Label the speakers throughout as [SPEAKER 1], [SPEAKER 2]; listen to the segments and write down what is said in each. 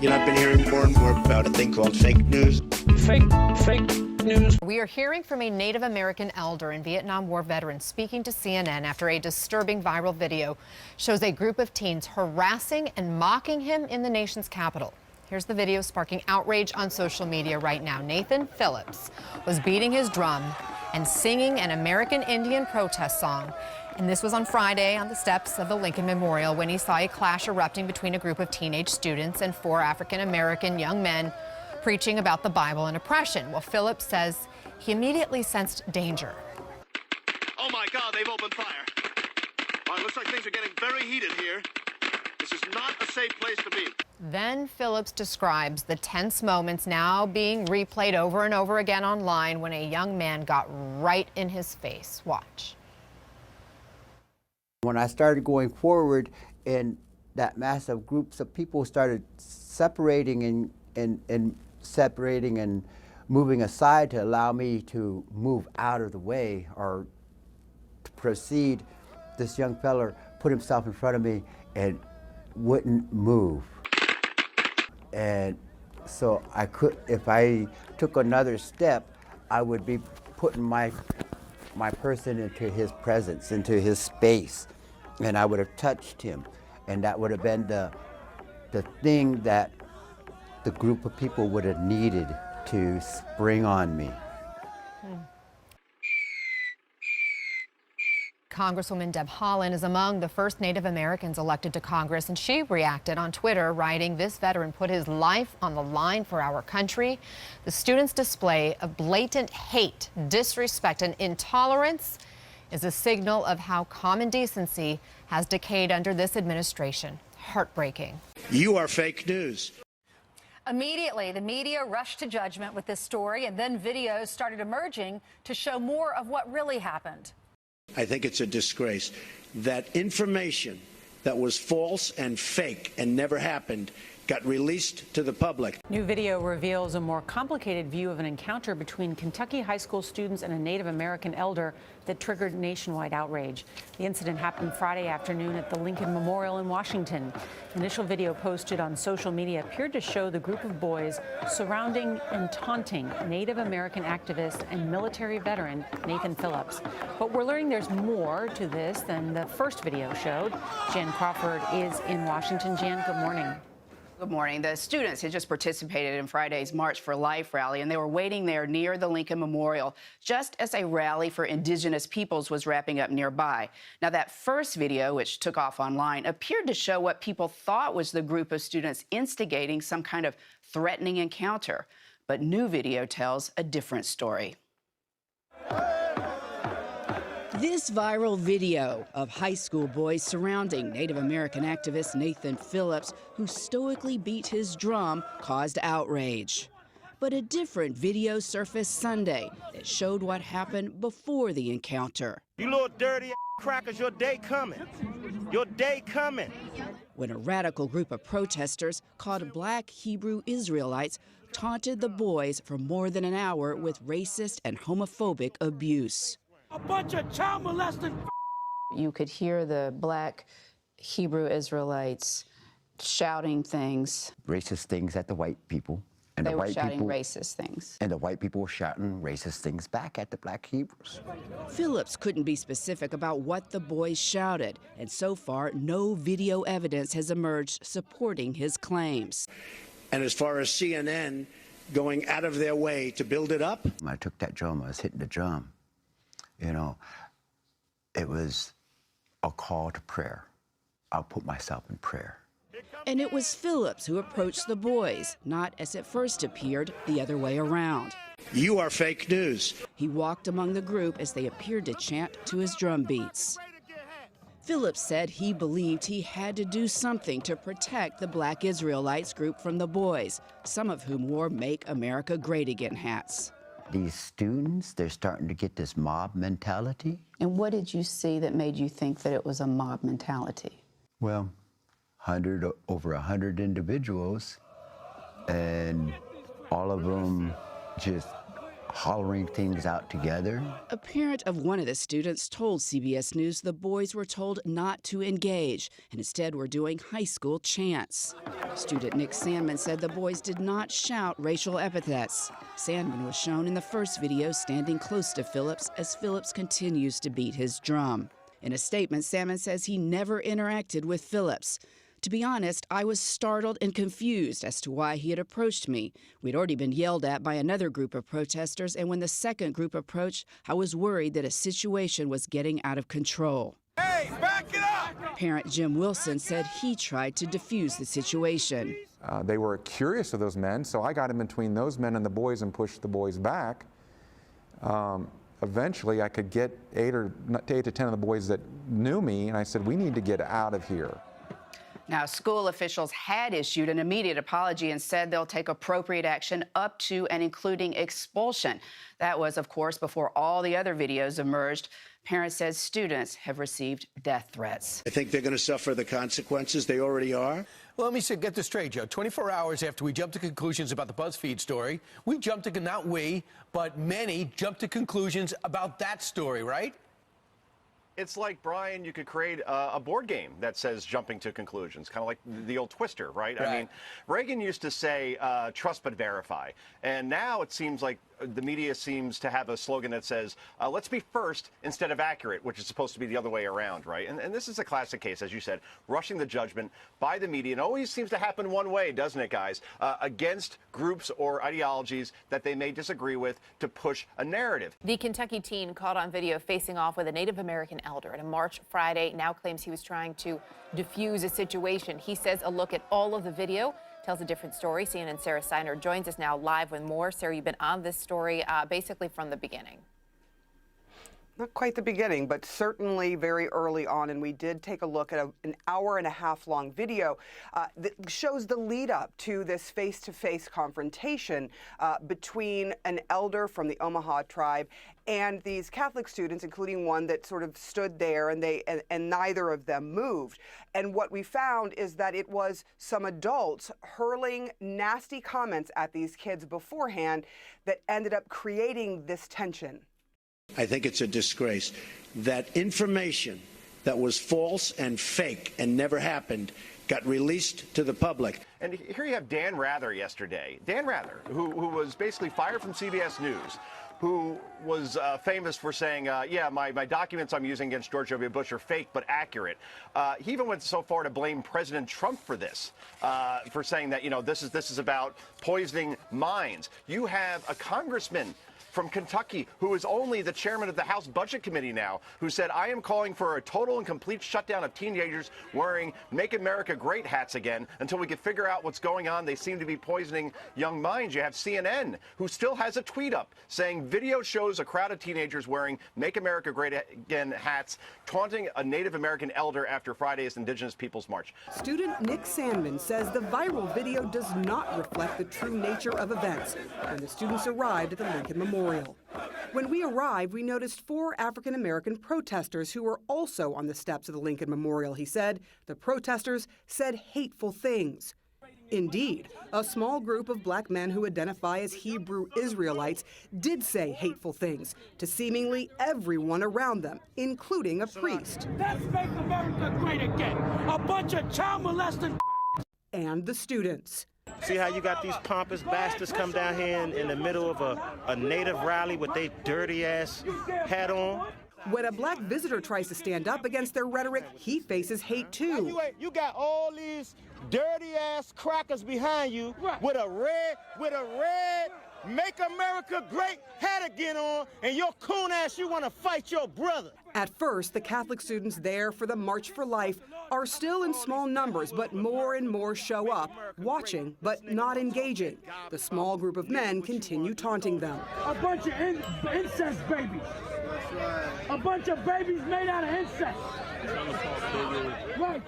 [SPEAKER 1] You know, I've been hearing more and more about a thing called fake news.
[SPEAKER 2] Fake news.
[SPEAKER 3] We are hearing from a Native American elder and Vietnam War veteran speaking to CNN after a disturbing viral video shows a group of teens harassing and mocking him in the nation's capital. Here's the video sparking outrage on social media right now. Nathan Phillips was beating his drum and singing an American Indian protest song. And this was on Friday on the steps of the Lincoln Memorial when he saw a clash erupting between a group of teenage students and 4 African-American young men preaching about the Bible and oppression. Well, Phillips says he immediately sensed danger.
[SPEAKER 4] Oh my God, they've opened fire. Well, it looks like things are getting very heated here. This is not a safe place to be.
[SPEAKER 3] Then Phillips describes the tense moments now being replayed over and over again online when a young man got right in his face. Watch.
[SPEAKER 5] When I started going forward and that massive groups of people started separating and moving aside to allow me to move out of the way or to proceed, this young fella put himself in front of me and wouldn't move. And so I could, if I took another step, I would be putting my person into his presence, into his space, and I would have touched him. And that would have been the thing that the group of people would have needed to spring on me.
[SPEAKER 3] Congresswoman Deb Haaland is among the first Native Americans elected to Congress, and she reacted on Twitter, writing, "This veteran put his life on the line for our country. The students' display of blatant hate, disrespect, and intolerance is a signal of how common decency has decayed under this administration. Heartbreaking."
[SPEAKER 1] You are fake news.
[SPEAKER 6] Immediately, the media rushed to judgment with this story, and then videos started emerging to show more of what really happened.
[SPEAKER 1] I think it's a disgrace that information that was false and fake and never happened got released to the public.
[SPEAKER 7] New video reveals a more complicated view of an encounter between Kentucky high school students and a Native American elder that triggered nationwide outrage. The incident happened Friday afternoon at the Lincoln Memorial in Washington. Initial video posted on social media appeared to show the group of boys surrounding and taunting Native American activist and military veteran Nathan Phillips. But we're learning there's more to this than the first video showed. Jan Crawford is in Washington. Jan, good morning.
[SPEAKER 8] Good morning. The students had just participated in Friday's March for Life rally, and they were waiting there near the Lincoln Memorial just as a rally for indigenous peoples was wrapping up nearby. Now, that first video, which took off online, appeared to show what people thought was the group of students instigating some kind of threatening encounter. But new video tells a different story.
[SPEAKER 9] This viral video of high school boys surrounding Native American activist Nathan Phillips, who stoically beat his drum, caused outrage. But a different video surfaced Sunday that showed what happened before the encounter.
[SPEAKER 4] You little dirty crackers, your day coming. Your day coming.
[SPEAKER 9] When a radical group of protesters called Black Hebrew Israelites taunted the boys for more than an hour with racist and homophobic abuse.
[SPEAKER 2] A bunch of child molested.
[SPEAKER 8] You could hear the Black Hebrew Israelites shouting things.
[SPEAKER 5] Racist things at the white people. And
[SPEAKER 8] They
[SPEAKER 5] the
[SPEAKER 8] were
[SPEAKER 5] white
[SPEAKER 8] shouting
[SPEAKER 5] people,
[SPEAKER 8] racist things.
[SPEAKER 5] And the white people were shouting racist things back at the Black Hebrews.
[SPEAKER 9] Phillips couldn't be specific about what the boys shouted, and so far, no video evidence has emerged supporting his claims.
[SPEAKER 1] And as far as CNN going out of their way to build it up,
[SPEAKER 5] When I took that drum, I was hitting the drum. You know, it was a call to prayer. I'll put myself in prayer.
[SPEAKER 9] And it was Phillips who approached the boys, not as it first appeared, the other way around.
[SPEAKER 1] you are fake news.
[SPEAKER 9] He walked among the group as they appeared to chant to his drum beats. Phillips said he believed he had to do something to protect the Black Israelites group from the boys, some of whom wore Make America Great Again hats.
[SPEAKER 5] These students, they're starting to get this mob mentality.
[SPEAKER 8] And what did you see that made you think that it was a mob mentality?
[SPEAKER 5] Well, over 100 individuals, and all of them just hollering things out together.
[SPEAKER 9] A parent of one of the students told CBS News the boys were told not to engage and instead were doing high school chants. Student Nick Sandman said the boys did not shout racial epithets. Sandman was shown in the first video standing close to Phillips as Phillips continues to beat his drum. In a statement, Sandman says he never interacted with Phillips. To be honest, I was startled and confused as to why he had approached me. We'd already been yelled at by another group of protesters, and when the second group approached, I was worried that a situation was getting out of control.
[SPEAKER 2] Hey, back it up!
[SPEAKER 9] Parent Jim Wilson said he tried to defuse the situation.
[SPEAKER 10] They were curious of those men, so I got in between those men and the boys and pushed the boys back. Eventually, I could get 8 to 10 of the boys that knew me, and I said, we need to get out of here.
[SPEAKER 8] Now, school officials had issued an immediate apology and said they'll take appropriate action up to and including expulsion. That was, of course, before all the other videos emerged. Parents said students have received death threats.
[SPEAKER 1] I think they're going to suffer the consequences. They already are.
[SPEAKER 2] Well, let me get this straight, Joe. 24 hours after we jumped to conclusions about the BuzzFeed story, we jumped to, not we, but many jumped to conclusions about that story, right?
[SPEAKER 11] It's like, Brian, you could create a board game that says jumping to conclusions, kind of like the old Twister, right? I mean, Reagan used to say, trust but verify. And now it seems like the media seems to have a slogan that says, let's be first instead of accurate, which is supposed to be the other way around, right? And this is a classic case, as you said, rushing the judgment by the media. And it always seems to happen one way, doesn't it, guys? Against groups or ideologies that they may disagree with to push a narrative.
[SPEAKER 12] The Kentucky teen caught on video facing off with a Native American elder at a march Friday now claims he was trying to defuse a situation. He says a look at all of the video tells a different story. CNN's Sarah Steiner joins us now live with more. Sarah, you've been on this story basically from the beginning.
[SPEAKER 13] Not quite the beginning, but certainly very early on. And we did take a look at an hour-and-a-half long video that shows the lead up to this face-to-face confrontation between an elder from the Omaha tribe and these Catholic students, including one that sort of stood there, and neither of them moved. And what we found is that it was some adults hurling nasty comments at these kids beforehand that ended up creating this tension.
[SPEAKER 1] I think it's a disgrace that information that was false and fake and never happened got released to the public.
[SPEAKER 11] And here you have Dan Rather yesterday. Dan Rather, who was basically fired from CBS News, who was famous for saying, yeah, my documents I'm using against George W. Bush are fake but accurate. He even went so far to blame President Trump for this, for saying that, you know, this is about poisoning minds. You have a congressman from Kentucky, who is only the chairman of the House Budget Committee now, who said, I am calling for a total and complete shutdown of teenagers wearing Make America Great hats again until we can figure out what's going on. They seem to be poisoning young minds. You have CNN, who still has a tweet up saying video shows a crowd of teenagers wearing Make America Great Again hats, taunting a Native American elder after Friday's Indigenous Peoples March.
[SPEAKER 13] Student Nick Sandman says the viral video does not reflect the true nature of events when the students arrived at the Lincoln Memorial. When we arrived, we noticed 4 African-American protesters who were also on the steps of the Lincoln Memorial, he said. The protesters said hateful things. Indeed, a small group of black men who identify as Hebrew Israelites did say hateful things to seemingly everyone around them, including a priest.
[SPEAKER 2] Let's make America great again. A bunch of child molesting
[SPEAKER 13] and the students.
[SPEAKER 14] See how you got these pompous bastards come down here in the middle of a native rally with their dirty ass hat on?
[SPEAKER 13] When a black visitor tries to stand up against their rhetoric, he faces hate too.
[SPEAKER 14] You got all these dirty ass crackers behind you with a red Make America Great hat again on, and your coon ass, you want to fight your brother.
[SPEAKER 13] At first, the Catholic students there for the March for Life are still in small numbers, but more and more show up, watching but not engaging. The small group of men continue taunting them.
[SPEAKER 2] a bunch of incest babies. A bunch of babies made out of incest. Right,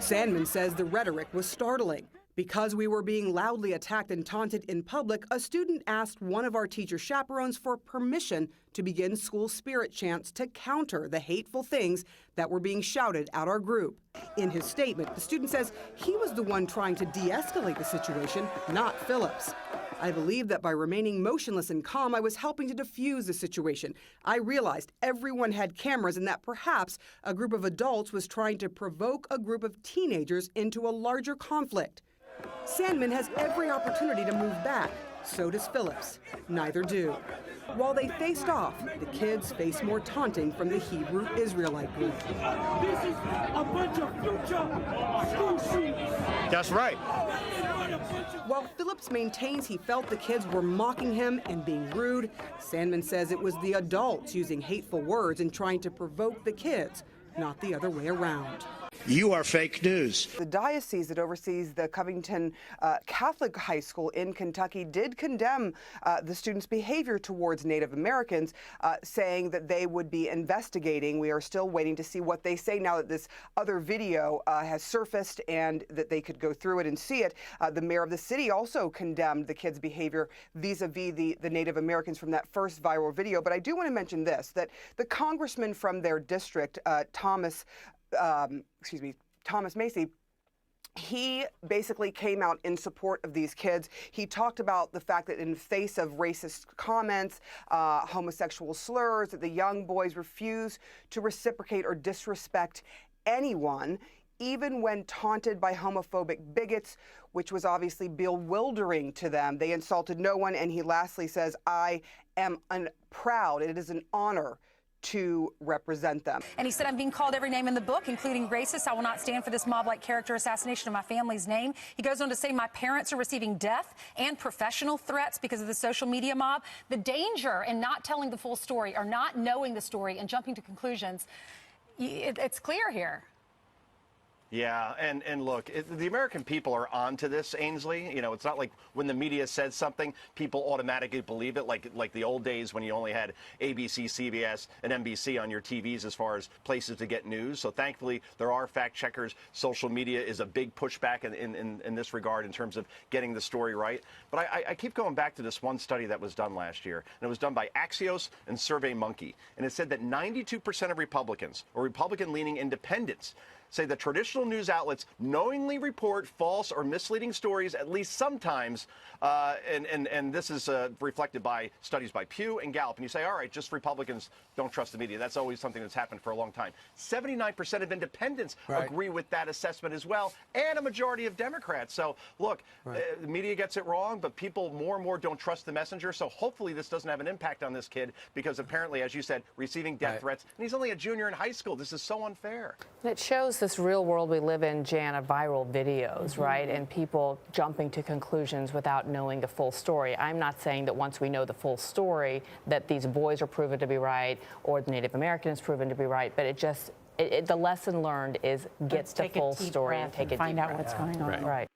[SPEAKER 13] Sandman says the rhetoric was startling. Because we were being loudly attacked and taunted in public, a student asked one of our teacher chaperones for permission to begin school spirit chants to counter the hateful things that were being shouted at our group. In his statement, the student says he was the one trying to de-escalate the situation, not Phillips. I believed that by remaining motionless and calm, I was helping to defuse the situation. I realized everyone had cameras and that perhaps a group of adults was trying to provoke a group of teenagers into a larger conflict. Sandman has every opportunity to move back. So does Phillips. Neither do. While they faced off, the kids face more taunting from the Hebrew Israelite group.
[SPEAKER 14] This is a bunch of future school shooters.
[SPEAKER 11] That's right.
[SPEAKER 13] While Phillips maintains he felt the kids were mocking him and being rude, Sandman says it was the adults using hateful words and trying to provoke the kids, not the other way around.
[SPEAKER 1] You are fake news.
[SPEAKER 13] The diocese that oversees the Covington Catholic High School in Kentucky did condemn the students' behavior towards Native Americans, saying that they would be investigating. We are still waiting to see what they say now that this other video has surfaced and that they could go through it and see it. The mayor of the city also condemned the kids' behavior vis-a-vis the Native Americans from that first viral video. But I do want to mention this, that the congressman from their district, Thomas Macy, he basically came out in support of these kids. He talked about the fact that in the face of racist comments, homosexual slurs, that the young boys refuse to reciprocate or disrespect anyone, even when taunted by homophobic bigots, which was obviously bewildering to them. They insulted no one, and he lastly says, I am proud, it is an honor to represent them.
[SPEAKER 6] And he said, I'm being called every name in the book, including racist. I will not stand for this mob-like character assassination of my family's name. He goes on to say my parents are receiving death and professional threats because of the social media mob. The danger in not telling the full story or not knowing the story and jumping to conclusions, it's clear here.
[SPEAKER 11] Yeah, and look, the American people are onto this, Ainsley. You know, it's not like when the media says something, people automatically believe it, like the old days when you only had ABC, CBS, and NBC on your TVs as far as places to get news. So thankfully, there are fact checkers. Social media is a big pushback in this regard in terms of getting the story right. But I keep going back to this one study that was done last year, and it was done by Axios and SurveyMonkey, and it said that 92% of Republicans or Republican-leaning independents say that traditional news outlets knowingly report false or misleading stories at least sometimes, and this is reflected by studies by Pew and Gallup. And you say, all right, just Republicans don't trust the media. That's always something that's happened for a long time. 79% of independents agree with that assessment as well, and a majority of Democrats. So, look, the media gets it wrong, but people more and more don't trust the messenger. So hopefully this doesn't have an impact on this kid, because apparently, as you said, receiving death threats, and he's only a junior in high school. This is so unfair.
[SPEAKER 15] It shows this real world we live in, Jan, of viral videos, right? And people jumping to conclusions without knowing the full story. I'm not saying that once we know the full story that these boys are proven to be right or the Native American is proven to be right, but the lesson learned is get the full story and take a deep breath.
[SPEAKER 7] Find out what's going on.
[SPEAKER 15] Right.